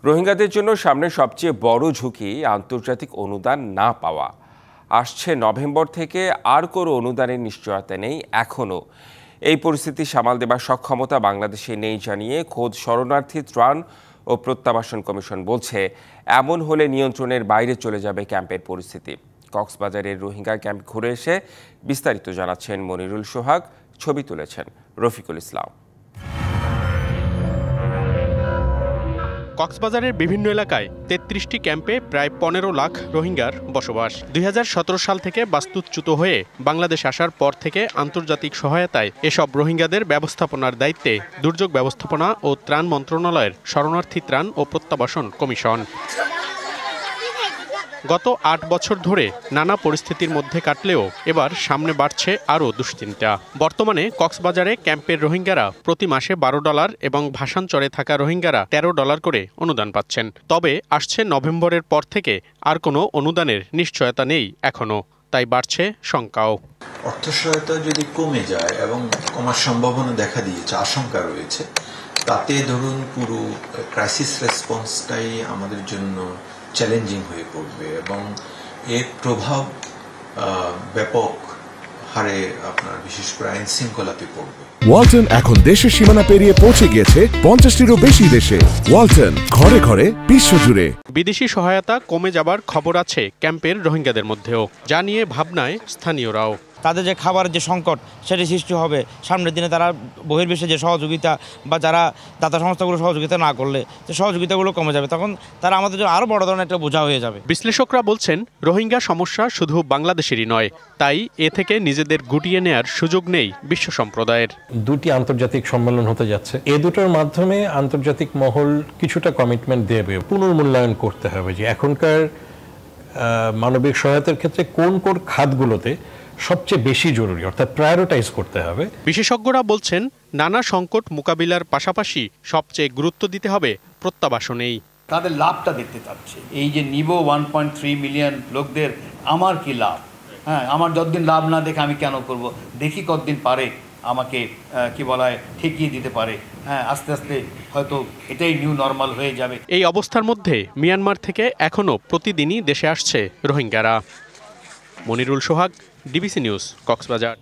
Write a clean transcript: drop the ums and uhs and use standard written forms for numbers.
রোহিঙ্গাদের জন্য সামনে সবচেয়ে বড় ঝুঁকি আন্তর্জাতিক অনুদান না পাওয়া। আসছে নভেম্বর থেকে আর কোনো অনুদানের নিশ্চয়তা নেই এখনও। এই পরিস্থিতি সামাল দেবার সক্ষমতা বাংলাদেশে নেই জানিয়ে খোদ শরণার্থী ত্রাণ ও প্রত্যাবাসন কমিশন বলছে, এমন হলে নিয়ন্ত্রণের বাইরে চলে যাবে ক্যাম্পের পরিস্থিতি। কক্সবাজারের রোহিঙ্গা ক্যাম্প ঘুরে এসে বিস্তারিত জানাচ্ছেন মনিরুল সোহাগ, ছবি তুলেছেন রফিকুল ইসলাম। কক্সবাজারের বিভিন্ন এলাকায় ৩৩টি ক্যাম্পে প্রায় ১৫ লাখ রোহিঙ্গার বসবাস। ২০১৭ সাল থেকে বাস্তুচ্যুত হয়ে বাংলাদেশ আসার পর থেকে আন্তর্জাতিক সহায়তায় এসব রোহিঙ্গাদের ব্যবস্থাপনার দায়িত্বে দুর্যোগ ব্যবস্থাপনা ও ত্রাণ মন্ত্রণালয়ের শরণার্থী ত্রাণ ও প্রত্যাবাসন কমিশন। গত ৮ বছর ধরে নানা পরিস্থিতির মধ্যে কাটলেও এবার সামনে বাড়ছে আরও দুশ্চিন্তা। বর্তমানে কক্সবাজারে ক্যাম্পের রোহিঙ্গারা প্রতি মাসে $12 এবং ভাসানচরে থাকা রোহিঙ্গারা $13 করে অনুদান পাচ্ছেন। তবে আসছে নভেম্বরের পর থেকে আর কোনো অনুদানের নিশ্চয়তা নেই এখনও, তাই বাড়ছে শঙ্কাও। অর্থ সহায়তা যদি কমে যায় এবং কমার সম্ভাবনা দেখা দিয়েছে, আশঙ্কা রয়েছে, তাতে ধরুন পুরো ক্রাইসিস রেসপন্সটাই আমাদের জন্য চ্যালেঞ্জিং হয়ে পড়বে এবং এর প্রভাব ব্যাপক হারে আপনার বিশেষ করে আইন শৃঙ্খলাতে পড়বে। ওয়ালটন এখন দেশের সীমানা পেরিয়ে পৌঁছে গিয়েছে 50টিরও বেশি দেশে। ওয়ালটন, ঘরে ঘরে বিশ্বজুড়ে। বিদেশি সহায়তা কমে যাবার খবর আছে ক্যাম্পের রোহিঙ্গাদের মধ্যেও, যা নিয়ে ভাবনায় স্থানীয়রাও। তাদের যে খাবারের যে সংকট সেটি সৃষ্টি হবে সামনের দিনে। তারা বহির্বিশ্বে যে সহযোগিতা বা যারা দাতা সংস্থাগুলো সহযোগিতা না করলে যে সহযোগিতাগুলো কমে যাবে, তখন তারা আমাদের জন্য আরও বড় ধরনের একটা বোঝা হয়ে যাবে। বিশ্লেষকরা বলছেন, রোহিঙ্গা সমস্যা শুধু বাংলাদেশেরই নয়, তাই এ থেকে নিজেদের গুটিয়ে নেয়ার সুযোগ নেই বিশ্ব সম্প্রদায়ের। দুটি আন্তর্জাতিক সম্মেলন হতে যাচ্ছে, এ দুটোর মাধ্যমে আন্তর্জাতিক মহল কিছুটা কমিটমেন্ট দেবে। পুনর্মূল্যায়ন করতে হবে যে এখনকার মানবিক সহায়তার ক্ষেত্রে কোন কোন খাতগুলোতে সবচেয়ে বেশি জরুরি, অর্থাৎ প্রায়োরিটাইজ করতে হবে। বিশেষজ্ঞরা বলছেন, নানা সংকট মোকাবিলার পাশাপাশি সবচেয়ে গুরুত্ব দিতে হবে প্রত্যাবাসনেই। তাদের লাভটা দেখতে চাচ্ছে। এই যে নিব 1.3 মিলিয়ন লোকদের, আমার কি লাভ? হ্যাঁ, আমার যতদিন লাভ না দেখে আমি কেন করব? দেখি কতদিন পারে আমাকে কি বলা হয় ঠেকিয়ে দিতে পারে। হ্যাঁ, আস্তে আস্তে হয়তো এটাই নিউ নর্মাল হয়ে যাবে। এই অবস্থার মধ্যে মিয়ানমার থেকে এখনও প্রতিদিনই দেশে আসছে রোহিঙ্গারা। মনিরুল সোহাগ, ডিবিসি নিউজ, কক্সবাজার।